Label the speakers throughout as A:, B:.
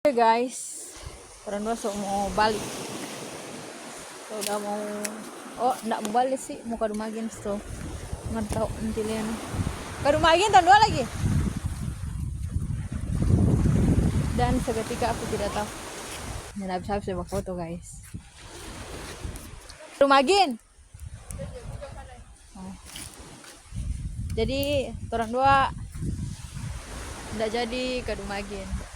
A: Oke guys, orang dua mau balik. So, udah mau, nggak mau balik sih, mau ke Dumagin tuh. Nggak tahu nanti lihat. Ke Dumagin tahun 2 lagi. Dan seketika aku tidak tahu. Dan habis-habis saya foto guys. Dumagin. Oh. Jadi orang dua nggak jadi ke Dumagin.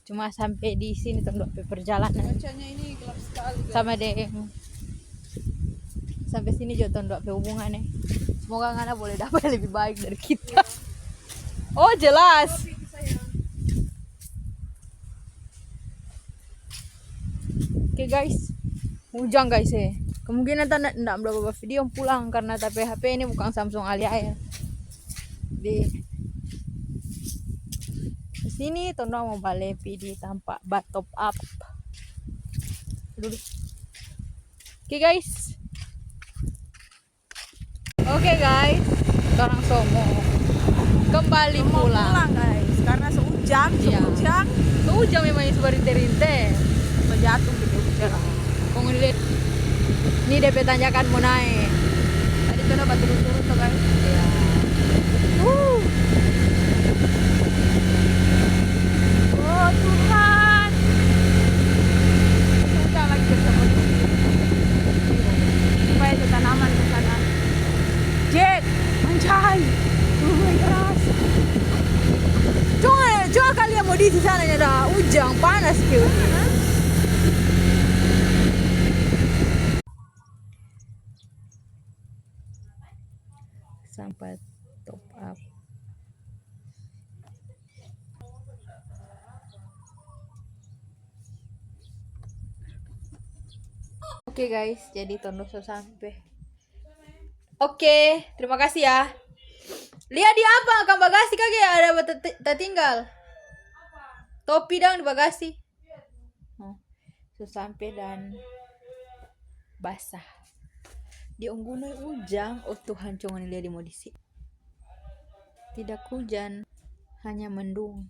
A: Cuma sampai di sini tunggu perjalanan.
B: Cuacanya ini gelap sekali.
A: Sama deh. Sampai sini juga tunggu hubungannya. Semoga Ngana boleh dapat yang lebih baik dari kita. Oh jelas. Oke guys, hujan guys ya. Kemungkinan tak enggak beberapa video pulang karena HP ini bukan Samsung Alia ya. Di sini Tondo mau balik di tampak batop up. Dulu. Oke guys. Oke guys, sekarang Somo kembali pulang
B: guys, karena sehujang.
A: Sehujang memang itu berinte-rinte.
B: Jatuh gitu hujan.
A: Kau ngeliat, ini DP tanjakan mau naik.
B: Tadi tuh dapat turun-turun tuh guys.
A: Ya.
B: Oh Tuhan. Hujan lagi bersama supaya ada tanaman ke sana. Jack, anjay. Keras.
A: Cuma kalian mau di sana ada hujan panas gitu. Sampai top up. Oke guys, jadi Tondo sampai. Oke, terima kasih ya. Lihat di apa? Kang bagasi kagak ada tertinggal. Topi dong di bagasi. Sampai dan basah. Di unggunai hujan, oh Tuhan, cuma lihat di modisi. Tidak hujan, hanya mendung.